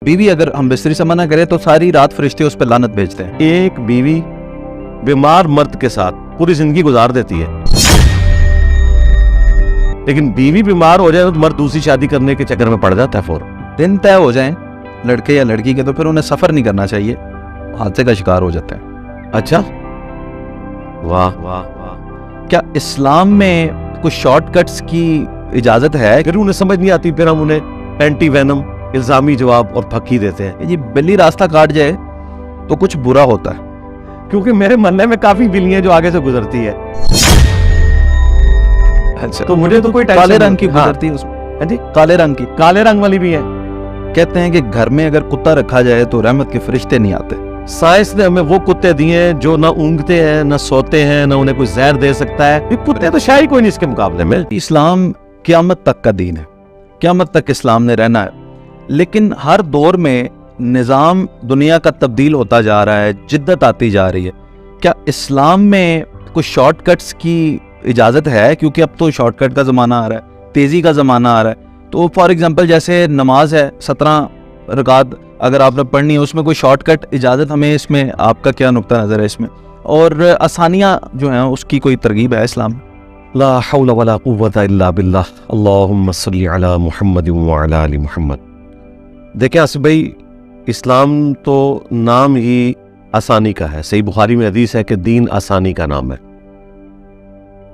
बीवी अगर हम बिस्तरी से मना करें तो सारी रात फरिश्ते उस पर लानत भेजते हैं। एक बीवी बीमार मर्द के साथ पूरी जिंदगी गुजार देती है, लेकिन बीवी बीमार हो जाए तो मर्द दूसरी शादी करने के चक्कर में पड़ जाता है फौरन। दिन तय हो जाएं लड़के या लड़की के तो फिर उन्हें सफर नहीं करना चाहिए, हादसे का शिकार हो जाता है। अच्छा, वाह वाह वाह। क्या इस्लाम में कुछ शॉर्टकट्स की इजाजत है? फिर उन्हें समझ नहीं आती, फिर हम उन्हें एंटी वेनम इल्जामी जवाब और फक्की देते हैं। ये बिल्ली रास्ता काट जाए तो कुछ बुरा होता है, क्योंकि मेरे मोहल्ले में काफी बिल्लियां जो आगे से गुजरती है। अच्छा, तो मुझे तो कोई काले रंग की हाँ। गुजरती है उसमें। हाँ जी, काले रंग की, काले रंग वाली भी है। कहते हैं कि घर में अगर कुत्ता रखा जाए तो रहमत के फरिश्ते नहीं आते। साइंस ने हमें वो कुत्ते दिए हैं जो ना ऊँघते हैं, ना सोते हैं, ना उन्हें कोई जहर दे सकता है। ये कुत्ते तो शायद कोई नहीं इसके मुकाबले में। इस्लाम क़यामत तक का दीन है, क़यामत तक इस्लाम ने रहना है, लेकिन हर दौर में निज़ाम दुनिया का तब्दील होता जा रहा है, जिद्दत आती जा रही है। क्या इस्लाम में कुछ शॉर्टकट्स की इजाज़त है? क्योंकि अब तो शॉर्टकट का ज़माना आ रहा है, तेज़ी का ज़माना आ रहा है। तो फॉर एग्जांपल जैसे नमाज है 17 रकात अगर आपने पढ़नी है, उसमें कोई शॉर्टकट इजाज़त हमें इसमें, आपका क्या नुक्ता नज़र है इसमें? और आसानियाँ जो हैं उसकी कोई तरगीब है इस्लाम में? ला हौला वला कुव्वता इल्ला बिल्लाह, अल्लाहुम्मा सल्ली अला मुहम्मद व अला आलि मुहम्मद। देखिए आसिफ भाई, इस्लाम तो नाम ही आसानी का है। सही बुखारी में हदीस है कि दीन आसानी का नाम है।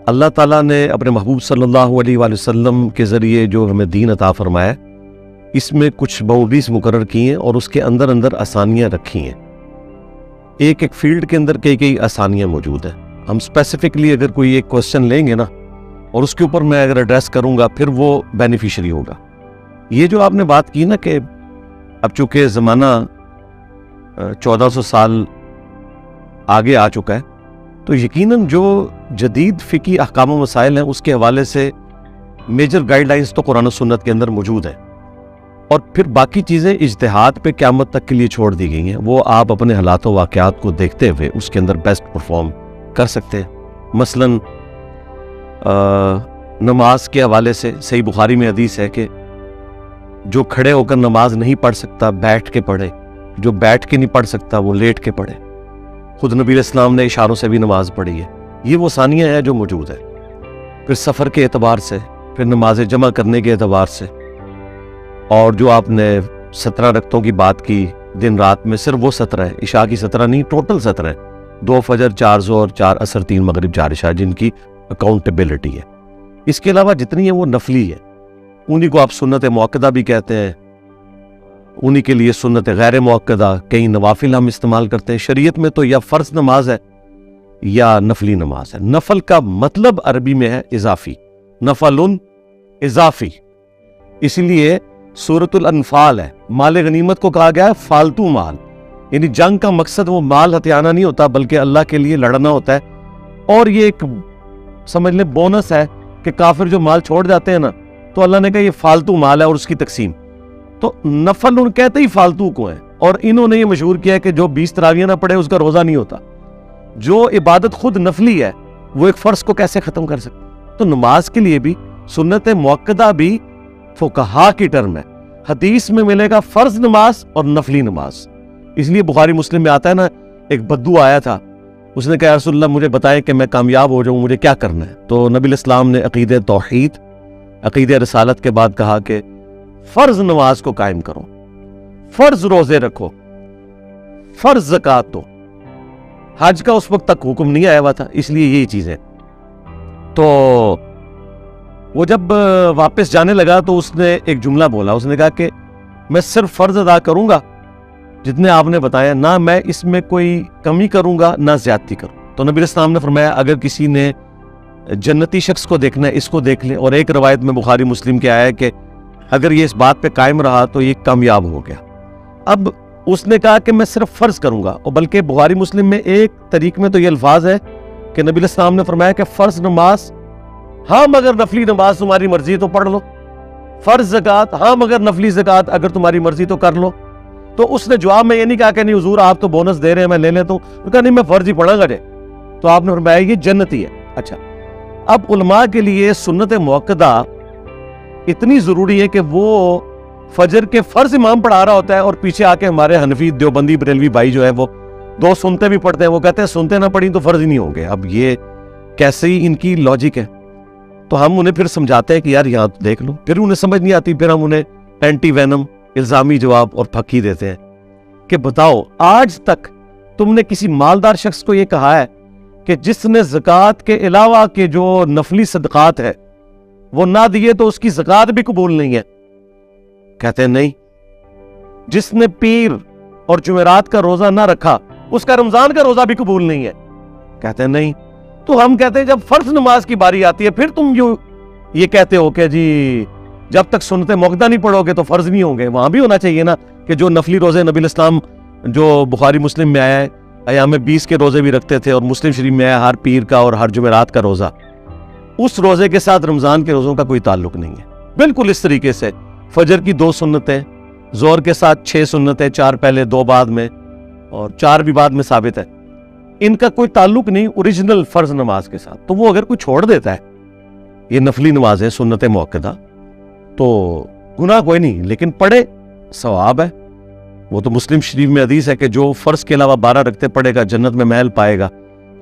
अल्लाह ताला ने अपने महबूब सल्लल्लाहु अलैहि वसल्लम के ज़रिए जो हमें दीन अता फरमाया, इसमें कुछ बाउंड्रीज मुकर्रर की हैं और उसके अंदर अंदर आसानियाँ रखी हैं। एक एक फील्ड के अंदर कई कई आसानियाँ मौजूद हैं। हम स्पेसिफिकली अगर कोई एक क्वेश्चन लेंगे ना और उसके ऊपर मैं अगर एड्रेस करूँगा, फिर वो बेनिफिशियरी होगा। ये जो आपने बात की ना कि अब चूँकि ज़माना 1400 साल आगे आ चुका है, तो यकीनन जो जदीद फ़िकी अहकाम व मसाइल हैं उसके हवाले से मेजर गाइडलाइंस तो कुरान और सुन्नत के अंदर मौजूद हैं, और फिर बाकी चीज़ें इज्तिहाद पे क़यामत तक के लिए छोड़ दी गई हैं। वो आप अपने हालात व वाक़यात को देखते हुए उसके अंदर बेस्ट परफॉर्म कर सकते हैं। मसलन नमाज के हवाले से सही बुखारी में हदीस है कि जो खड़े होकर नमाज नहीं पढ़ सकता बैठ के पढ़े, जो बैठ के नहीं पढ़ सकता वो लेट के पढ़े। खुद नबी इस्लाम ने इशारों से भी नमाज पढ़ी है। ये वो सानियाँ हैं जो मौजूद है। फिर सफ़र के एतबार से, फिर नमाज जमा करने के एतबार से, और जो आपने 17 रकतों की बात की दिन रात में, सिर्फ वो 17 है, इशा की 17 नहीं, टोटल 17 है। 2 फजर, 4 ज़ोहर, 4 असर, 3 मगरिब, 4 इशा, जिनकी अकाउंटेबिलिटी है। इसके अलावा जितनी है वो नफली है। उन्हीं को आप सुन्नत मुअक्कदा भी कहते हैं, उन्हीं के लिए सुन्नत गैर मुअक्कदा, कई नवाफिल हम इस्तेमाल करते हैं। शरीयत में तो या फ़र्ज नमाज है या नफली नमाज है। नफल का मतलब अरबी में है इजाफी, नफलुन इजाफी। इसलिए सूरतुल अनफाल है, माल गनीमत को कहा गया है फालतू माल, यानी जंग का मकसद वो माल हथियाना नहीं होता बल्कि अल्लाह के लिए लड़ना होता है। और ये एक समझ लें बोनस है कि काफिर जो माल छोड़ जाते हैं ना, तो अल्लाह ने कहा ये फालतू माल है और उसकी तकसीम। तो नफल उन कहते ही फालतू को है, और इन्होंने ये मशहूर किया है कि जो 20 तरावियां ना पढ़े उसका रोजा नहीं होता। जो इबादत खुद नफली है वो एक फर्ज को कैसे खत्म कर सकते? तो नमाज के लिए भी सुन्नत मुअक्कदा भी फुकहा की टर्म है। हदीस में मिलेगा फर्ज नमाज और नफली नमाज। इसलिए बुखारी मुस्लिम में आता है ना, एक बद्दू आया था, उसने कहा या रसूलल्लाह मुझे बताएं कि मैं कामयाब हो जाऊं, मुझे क्या करना है? तो नबी इस्लाम ने अकीदे तौहीद, अकीदे रिसालत के बाद कहा कि फर्ज नमाज को कायम करो, फर्ज रोजे रखो, फर्ज ज़कात दो। हज का उस वक्त तक हुक्म नहीं आया हुआ था, इसलिए यही चीजें। तो वो जब वापस जाने लगा तो उसने एक जुमला बोला, उसने कहा कि मैं सिर्फ फर्ज अदा करूंगा जितने आपने बताया, ना मैं इसमें कोई कमी करूंगा ना ज्यादती करूं। तो नबी इस्लाम ने फरमाया अगर किसी ने जन्नती शख्स को देखना है इसको देख ले। और एक रवायत में बुखारी मुस्लिम के आया है कि अगर ये इस बात पे कायम रहा तो ये कामयाब हो गया। अब उसने कहा कि मैं सिर्फ फर्ज करूंगा, और बल्कि बुखारी मुस्लिम में एक तरीक में तो ये अल्फाज है कि नबी इस्लाम ने फरमाया कि फर्ज नमाज हाँ मगर नफली नमाज तुम्हारी मर्जी तो पढ़ लो, फर्ज ज़कात हाँ मगर नफली ज़कात अगर तुम्हारी मर्जी तो कर लो। तो उसने जवाब में ये नहीं कहा कि नहीं हुजूर आप तो बोनस दे रहे हैं मैं ले लेता हूँ, कहा नहीं मैं फर्ज ही पढ़ांगा। तो आपने फरमाया ये जन्नती है। अच्छा, अब उलमा के लिए सुन्नत मुअक्कदा इतनी जरूरी है कि वो फजर के फर्ज इमाम पढ़ा रहा होता है और पीछे आके हमारे हनफी देवबंदी बरेलवी भाई जो है वो दो सुनते भी पढ़ते हैं, वो कहते हैं सुनते ना पढ़ी तो फर्ज ही नहीं होंगे। अब ये कैसे ही इनकी लॉजिक है। तो हम उन्हें फिर समझाते हैं कि यार यहाँ तो देख लो, फिर उन्हें समझ नहीं आती, फिर हम उन्हें एंटी वेनम इल्जामी जवाब और फक्की देते हैं कि बताओ आज तक तुमने किसी मालदार शख्स को यह कहा है कि जिसने ज़कात के अलावा के जो नफली सदकात है वो ना दिए तो उसकी ज़कात भी कबूल नहीं है? कहते हैं नहीं। जिसने पीर और जुमेरात का रोजा ना रखा उसका रमजान का रोजा भी कबूल नहीं है? कहते हैं नहीं। तो हम कहते हैं जब फर्ज नमाज की बारी आती है फिर तुम ये कहते हो कि जी जब तक सुन्नते मुक़द्दा नहीं पढ़ोगे तो फर्ज नहीं होंगे। वहां भी होना चाहिए ना कि जो नफली रोजे नबी इस्लाम जो बुखारी मुस्लिम में आया है, अयाम 20 के रोजे भी रखते थे और मुस्लिम शरीफ में आया हर पीर का और हर जुमेरात का रोजा, उस रोजे के साथ रमजान के रोजों का कोई ताल्लुक नहीं है। बिल्कुल इस तरीके से फजर की 2 सुन्नतें, जोर के साथ 6 सुन्नतें, 4 पहले 2 बाद में और 4 भी बाद में साबित है, इनका कोई ताल्लुक नहीं ओरिजिनल फर्ज नमाज के साथ। तो वो अगर कोई छोड़ देता है, ये नफली नमाज है सुन्नत मुअक्कदा, तो गुनाह कोई नहीं, लेकिन पढ़े सवाब है। वो तो मुस्लिम शरीफ में हदीस है कि जो फर्ज के अलावा 12 रखते पड़ेगा जन्नत में महल पाएगा।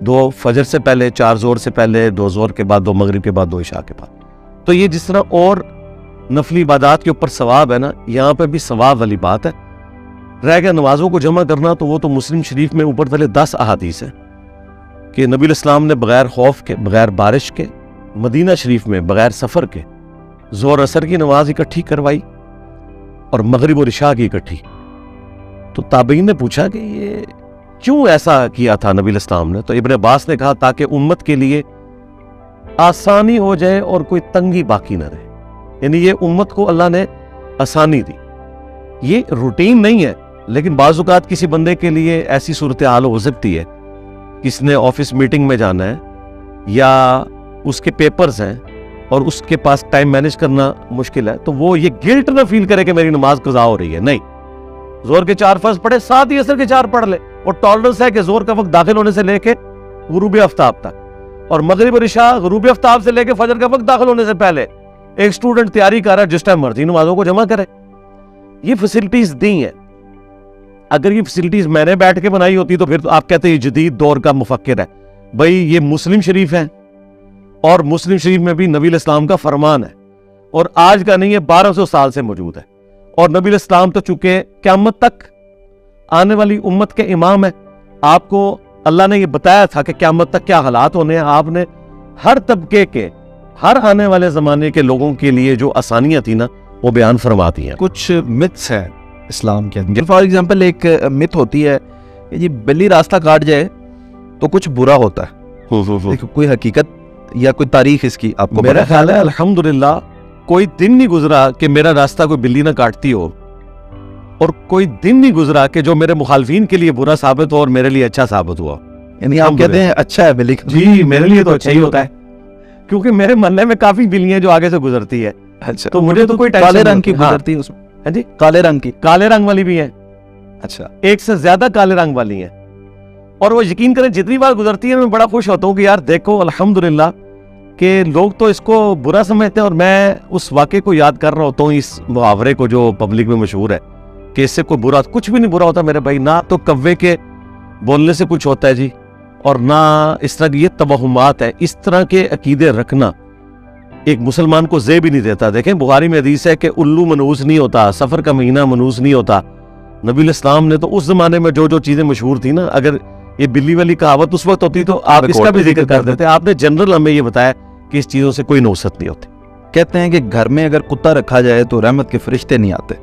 2 फजर से पहले, 4 जोर से पहले, 2 जोर के बाद, 2 मगरिब के बाद, 2 इशा के बाद। तो ये जिस तरह और नफली इबादत के ऊपर सवाब है ना, यहाँ पे भी सवाब वाली बात है। रह गया नमाजों को जमा करना, तो वो तो मुस्लिम शरीफ में ऊपर तले 10 अहादीस है कि नबी इस्लाम ने बगैर खौफ के, बगैर बारिश के, मदीना शरीफ में बगैर सफर के जोर असर की नमाज इकट्ठी करवाई और मगरिब और इशा की इकट्ठी। तो ताबईन ने पूछा कि ये क्यों ऐसा किया था नबी इस्लाम ने? तो इब्न अब्बास ने कहा ताकि उम्मत के लिए आसानी हो जाए और कोई तंगी बाकी ना रहे। यानी ये उम्मत को अल्लाह ने आसानी दी। ये रूटीन नहीं है, लेकिन बाज़ औक़ात किसी बंदे के लिए ऐसी सूरत हाल हो सकती है, किसने ऑफिस मीटिंग में जाना है या उसके पेपर्स हैं और उसके पास टाइम मैनेज करना मुश्किल है, तो वो ये गिल्ट ना फील करे कि मेरी नमाज कज़ा हो रही है। नहीं, जोर के 4 फर्ज पढ़े, साथ ही असर के 4 पढ़ ले। और टॉलरेंस है कि जोर का वक्त दाखिल होने से लेके गुरूब आफ्ताब तक, और मगरिब और इशा गुरूब आफ्ताब से लेके फजर का वक्त दाखिल होने से पहले। एक स्टूडेंट तैयारी कर रहा है, जिस टाइम मर्जी नमाजों को जमा करे। ये फैसिलिटीज दी हैं। अगर ये फैसिलिटीज मैंने बैठ के बनाई होती तो फिर तो आप कहते हैं जदीद दौर का मुफक्किर है। भाई ये मुस्लिम शरीफ है और मुस्लिम शरीफ में भी नबी इस्लाम का फरमान है और आज का नहीं है, 1200 साल से मौजूद है। और नबी इस्लाम तो चूंकि क़यामत तक आने वाली उम्मत के इमाम है। आपको अल्लाह ने ये बताया था कि क़यामत तक क्या हालात होने हैं। आपने हर तबके के, हर आने वाले जमाने के लोगों के लिए जो आसानियां थी ना, वो बयान फरमाती हैं। कुछ मिथ्स हैं इस्लाम के अंदर। फॉर एग्जांपल एक मिथ होती है कि जी बिल्ली रास्ता काट जाए तो कुछ बुरा होता है। कोई हकीकत या कोई तारीख इसकी आपको? मेरा ख्याल है अल्हम्दुलिल्लाह कोई दिन नहीं गुजरा कि मेरा रास्ता कोई बिल्ली ना काटती हो, और कोई दिन नहीं गुजरा कि जो मेरे मुखालफीन के लिए बुरा साबित हो और मेरे लिए अच्छा साबित हुआ। यानी आप कहते हैं अच्छा है बिल्ली? जी, मेरे लिए तो अच्छा ही होता है, क्योंकि मेरे मोहल्ले में काफी बिल्लियां जो आगे से गुजरती है। अच्छा, तो मुझे तो कोई काले रंग की गुजरती है उसमें? है जी, काले रंग की? काले रंग वाली भी है। अच्छा, एक से ज्यादा काले रंग वाली है। और वो यकीन करें जितनी बार गुजरती है मैं बड़ा खुश होता हूँ कि यार देखो अल्हम्दुलिल्लाह कि लोग तो इसको बुरा समझते हैं, और मैं उस वाक़े को याद कर रहा होता हूँ, इस मुहावरे को जो पब्लिक में मशहूर है कि इससे कोई बुरा, कुछ भी नहीं बुरा होता मेरे भाई। ना तो कव्वे के बोलने से कुछ होता है जी, और ना इस तरह की ये तवहुमात है। इस तरह के अकीदे रखना एक मुसलमान को ज़े भी नहीं देता। देखें बुखारी में हदीस है कि उल्लू मनूस नहीं होता, सफ़र का महीना मनूस नहीं होता। नबी इस्लाम ने तो उस जमाने में जो जो चीज़ें मशहूर थी ना, अगर ये बिल्ली वाली कहावत उस वक्त होती तो आप इसका भी जिक्र कर देते। आपने जनरल हमें ये बताया कि इस चीज़ों से कोई नौसत नहीं होती। कहते हैं कि घर में अगर कुत्ता रखा जाए तो रहमत के फरिश्ते नहीं आते।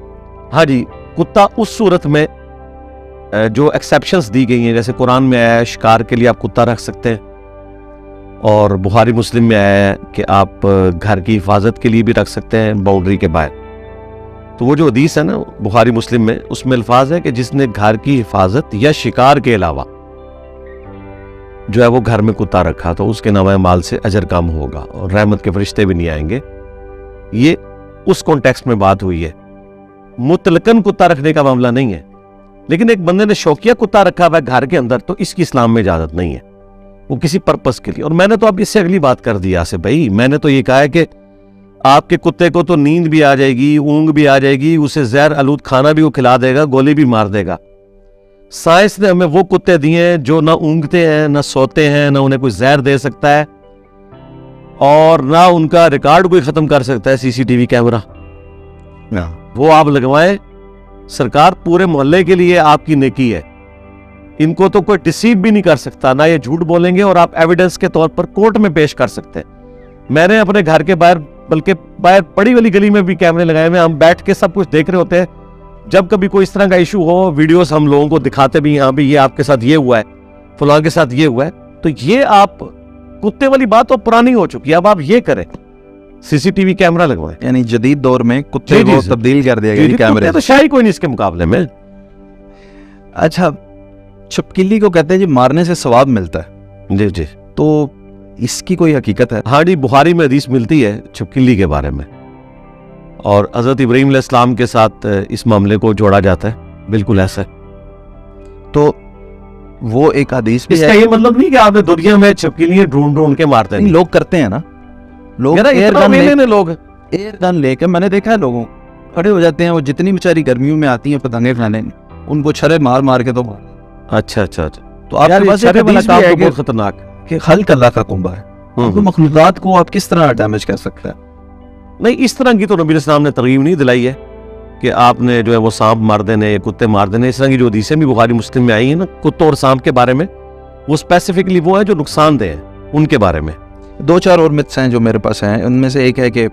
हाँ जी, कुत्ता उस सूरत में जो एक्सेप्शंस दी गई हैं, जैसे कुरान में आया है शिकार के लिए आप कुत्ता रख सकते हैं, और बुखारी मुस्लिम में आया है कि आप घर की हिफाजत के लिए भी रख सकते हैं बाउंड्री के बाहर। तो वो जो हदीस है ना बुखारी मुस्लिम में, उसमें अल्फाज है कि जिसने घर की हिफाजत या शिकार के अलावा जो है वो घर में कुत्ता रखा तो उसके नामा माल से अजर कम होगा और रहमत के फरिश्ते भी नहीं आएंगे। ये उस कॉन्टेक्स्ट में बात हुई है, मुतलकन कुत्ता रखने का मामला नहीं है। लेकिन एक बंदे ने शौकिया कुत्ता रखा हुआ है घर के अंदर, तो इसकी इस्लाम में इजाजत नहीं है, वो किसी पर्पस के लिए। और मैंने तो अब इससे अगली बात कर दी आसिफ भाई, मैंने तो ये कहा है कि आपके कुत्ते को तो नींद भी आ जाएगी, ऊंग भी आ जाएगी, उसे जहर आलूद खाना भी वो खिला देगा, गोली भी मार देगा। साइंस ने हमें वो कुत्ते दिए हैं जो ना ऊंगते हैं, ना सोते हैं, ना उन्हें कोई जहर दे सकता है, और ना उनका रिकॉर्ड कोई खत्म कर सकता है सीसीटीवी कैमरा। वो आप लगवाएं, सरकार पूरे मोहल्ले के लिए आपकी नेकी है। इनको तो कोई डिसीव भी नहीं कर सकता, ना ये झूठ बोलेंगे, और आप एविडेंस के तौर पर कोर्ट में पेश कर सकते हैं। मैंने अपने घर के बाहर, बल्कि बाहर बड़ी वाली गली में भी कैमरे लगाए हुए, हम बैठ के सब कुछ देख रहे होते हैं। जब कभी कोई इस तरह का इशू हो, वीडियोस हम लोगों को दिखाते भी, यहाँ भी ये आपके साथ ये हुआ है, फलां के साथ ये हुआ है। तो ये आप कुत्ते वाली बात तो पुरानी हो चुकी है, अब आप ये करें, सीसीटीवी कैमरा लगवाएं। यानी जदीद दौर में कुत्ते को तब्दील कर दिया गया कैमरे। तो शायद कोई नहीं इसके मुकाबले में। अच्छा, छिपकली को कहते हैं जी मारने से सवाब मिलता है। जी जी। तो इसकी कोई हकीकत है? हाँ जी, बुखारी में हदीस मिलती है छिपकली के बारे में, और हजरत इब्राहीम अलैहिस्सलाम के साथ इस मामले को जोड़ा जाता है। बिल्कुल ऐसा है। तो वो एक हदीस भी इसका है। ये मतलब नहीं कि आपने दुनिया में छिपकलियां ढूंढ ढूंढ के मारते हैं। लोग करते हैं ना, लोग एयर गन लेके, मैंने देखा है लोगों खड़े हो जाते हैं, वो जितनी बेचारी गर्मियों में आती हैं पतंगे खाने, उनको छरे मार मार के तो मार। अच्छा अच्छा अच्छा। तो आपके पास एक हदीस भी है कि बहुत खतरनाक कि खल्क अल्लाह का कुंबा है, तो मखलूकात को आप किस तरह डैमेज कर सकते हैं? नहीं, इस तरह की तो नबी अलैहिस्सलाम ने तरगीब नहीं दिलाई है कि आपने जो है वो सांप मार देने, कुत्ते मार देने। इस तरह की जो हदीसें भी बुखारी मुस्लिम में आई है ना कुत्तों और सांप के बारे में, वो स्पेसिफिकली वो है जो नुकसानदेह हैं, उनके बारे में। 2-4 और मिथ्स हैं जो मेरे पास हैं। उनमें से एक है कि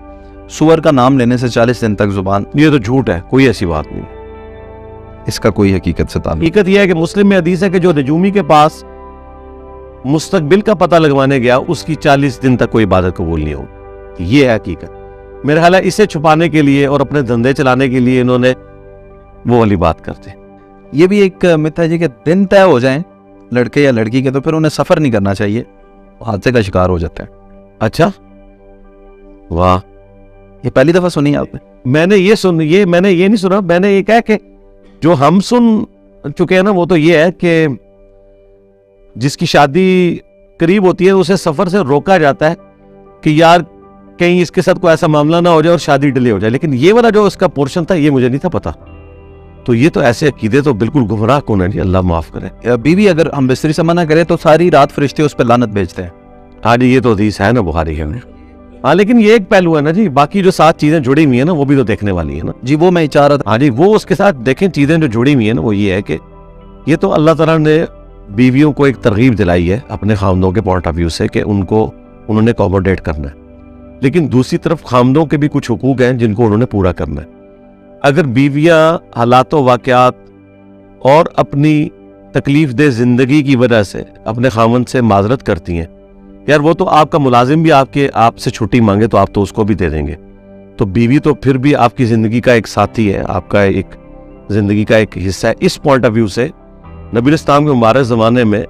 सुअर का नाम लेने से 40 दिन तक जुबान। ये तो झूठ है, कोई ऐसी बात नहीं। इसका कोई हकीकत से ताल्लुक? हकीकत यह है कि मुस्लिम में हदीस है कि जो नजूमी के पास मुस्तकबिल का पता लगवाने गया, उसकी 40 दिन तक कोई इबादत कबूल नहीं होगी। ये है हकीकत। मेरा ख्याल है इसे छुपाने के लिए और अपने धंधे चलाने के लिए इन्होंने वो वाली बात करते। ये भी एक मिथ है जी कि दिन तय हो जाएं लड़के या लड़की के, तो फिर उन्हें सफर नहीं करना चाहिए, हादसे का शिकार हो जाते हैं। अच्छा, वाह, ये पहली दफा सुनी आपने? मैंने ये नहीं सुना। मैंने ये कहा कि जो हम सुन चुके हैं ना, वो तो ये है कि जिसकी शादी करीब होती है उसे सफर से रोका जाता है कि यार कहीं इसके साथ कोई ऐसा मामला ना हो जाए और शादी डिले हो जाए। लेकिन ये वाला जो उसका पोर्शन था, ये मुझे नहीं था पता। तो ये तो ऐसे अकीदे तो बिल्कुल गुमराह कौन है जी, अल्लाह माफ करे। बीवी अगर हम बिस्तरी से मना करें तो सारी रात फरिश्ते उस पर लानत भेजते हैं। हाँ जी, ये तो हदीस है ना बुखारी है। हाँ, लेकिन ये एक पहलू है ना जी, बाकी जो 7 चीजें जुड़ी हुई है ना, वो भी तो देखने वाली है ना जी। वो मैं चाह रहा था। हाँ जी, वो उसके साथ देखें चीजें जो जुड़ी हुई है ना, वो ये है कि ये तो अल्लाह ताला ने बीवियों को एक तरगीब दिलाई है अपने खामदों के पॉइंट ऑफ व्यू से कि उन्होंने अकोमोडेट करना है। लेकिन दूसरी तरफ खामदों के भी कुछ हुकूक हैं जिनको उन्होंने पूरा करना है। अगर बीवियां हालातों वाक़यात और अपनी तकलीफ दे जिंदगी की वजह से अपने खामन से माजरत करती हैं, यार वो तो आपका मुलाजिम भी आपसे छुट्टी मांगे तो आप तो उसको भी दे देंगे। तो बीवी तो फिर भी आपकी जिंदगी का एक साथी है, आपका एक जिंदगी का एक हिस्सा है। इस पॉइंट ऑफ व्यू से नबी इस्लाम के मुबारक ज़माने में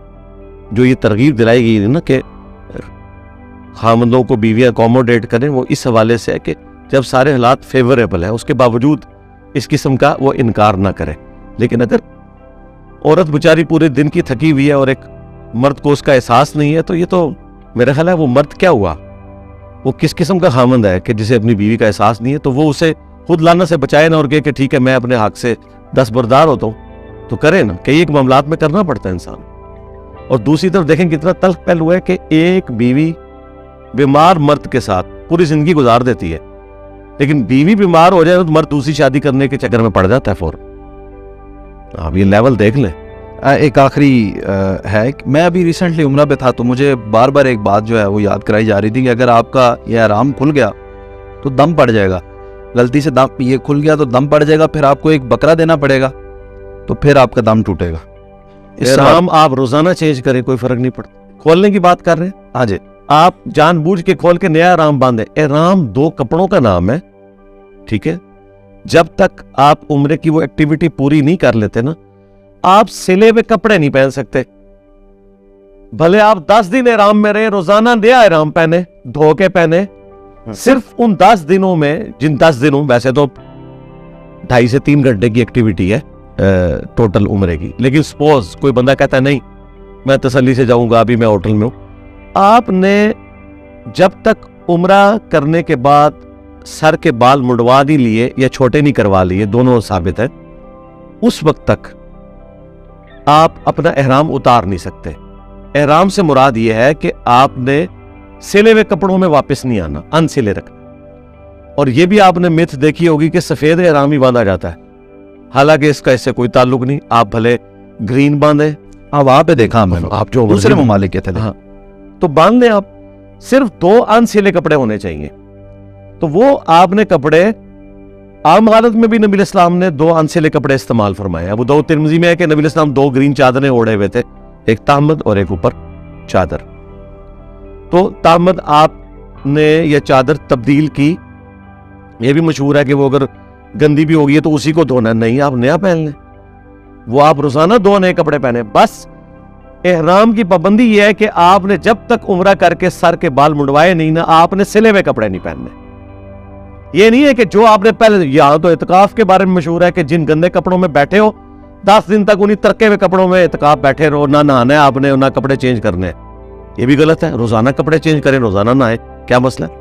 जो ये तरगीब दिलाई गई है ना कि खामदों को बीवियां अकोमोडेट करें, वो इस हवाले से है कि जब सारे हालात फेवरेबल है उसके बावजूद इस किस्म का वो इनकार ना करे। लेकिन अगर औरत बेचारी पूरे दिन की थकी हुई है और एक मर्द को उसका एहसास नहीं है, तो ये तो मेरा ख्याल है वो मर्द क्या हुआ, वो किस किस्म का खामंद है कि जिसे अपनी बीवी का एहसास नहीं है। तो वो उसे खुद लाना से बचाए ना और कहे कि ठीक है मैं अपने हक से दस्तबरदार होता हूँ, तो करे ना। कई एक मामलात में करना पड़ता है इंसान। और दूसरी तरफ देखें कितना तल्ख पहलू है कि एक बीवी बीमार मर्द के साथ पूरी जिंदगी गुजार देती है, लेकिन बीवी बीमार हो जाए तो मर्द दूसरी शादी करने के चक्कर में पड़ जाता है फौरन। आप ये लेवल देख लें। एक आखिरी है, मैं अभी रिसेंटली उम्रा पे था तो मुझे बार बार एक बात जो है वो याद कराई जा रही थी कि अगर आपका ये आराम खुल गया तो दम पड़ जाएगा, गलती से दम ये खुल गया तो दम पड़ जाएगा, फिर आपको एक बकरा देना पड़ेगा, तो फिर आपका दम टूटेगा। आराम आप रोजाना चेंज करें कोई फर्क नहीं पड़ता। खोलने की बात कर रहे हैं, हाँ जी, आप जानबूझ के खोल के नया आराम बांधे। आराम 2 कपड़ों का नाम है, ठीक है। जब तक आप उम्र की वो एक्टिविटी पूरी नहीं कर लेते ना, आप सिले हुए कपड़े नहीं पहन सकते। भले आप 10 दिन आराम में रहे, रोजाना नया आराम पहने, धो के पहने। सिर्फ उन 10 दिनों में, जिन 10 दिनों वैसे तो 2.5 से 3 घंटे की एक्टिविटी है टोटल उम्र की, लेकिन सपोज कोई बंदा कहता है नहीं मैं तसल्ली से जाऊंगा, अभी मैं होटल में हूं, आपने जब तक उम्रा करने के बाद सर के बाल मुंडवा नहीं लिए या छोटे नहीं करवा लिए, दोनों साबित है, उस वक्त तक आप अपना एहराम उतार नहीं सकते। एहराम से मुराद यह है कि आपने सिले हुए कपड़ों में वापस नहीं आना, अनसिले रखना। और यह भी आपने मिथ देखी होगी कि सफेद एहराम ही बांधा जाता है, हालांकि इसका इससे कोई ताल्लुक नहीं। आप भले ग्रीन बांधे, अब वहां पे देखा मैंने, आप जो दूसरे ममालिक के थे। हाँ, तो बांध लें आप, सिर्फ 2 अनसिले कपड़े होने चाहिए। तो वो आपने कपड़े आम हालत में भी नबी इस्लाम ने 2 अनसिले कपड़े इस्तेमाल फरमाए। अबू दाऊद तिरमिज़ी में है कि नबी इस्लाम 2 ग्रीन चादरें ओढ़े हुए थे, एक ताहमद और एक ऊपर चादर। तो ताहमद आपने यह चादर तब्दील की, यह भी मशहूर है कि वो अगर गंदी भी होगी तो उसी को धोना नहीं, आप नया पहन लें। वो आप रोजाना 2 नए कपड़े पहने। बस एहराम की पाबंदी यह है कि आपने जब तक उम्रा करके सर के बाल मुंडवाए नहीं ना, आपने सिले हुए कपड़े नहीं पहनने। ये नहीं है कि जो आपने पहले, यहां तो इत्काफ के बारे में मशहूर है कि जिन गंदे कपड़ों में बैठे हो 10 दिन तक उन्हीं तरके हुए कपड़ों में इत्काफ बैठे रहो, ना नहाना है आपने, ना कपड़े चेंज करने। ये भी गलत है। रोजाना कपड़े चेंज करें, रोजाना नहाए, क्या मसला है?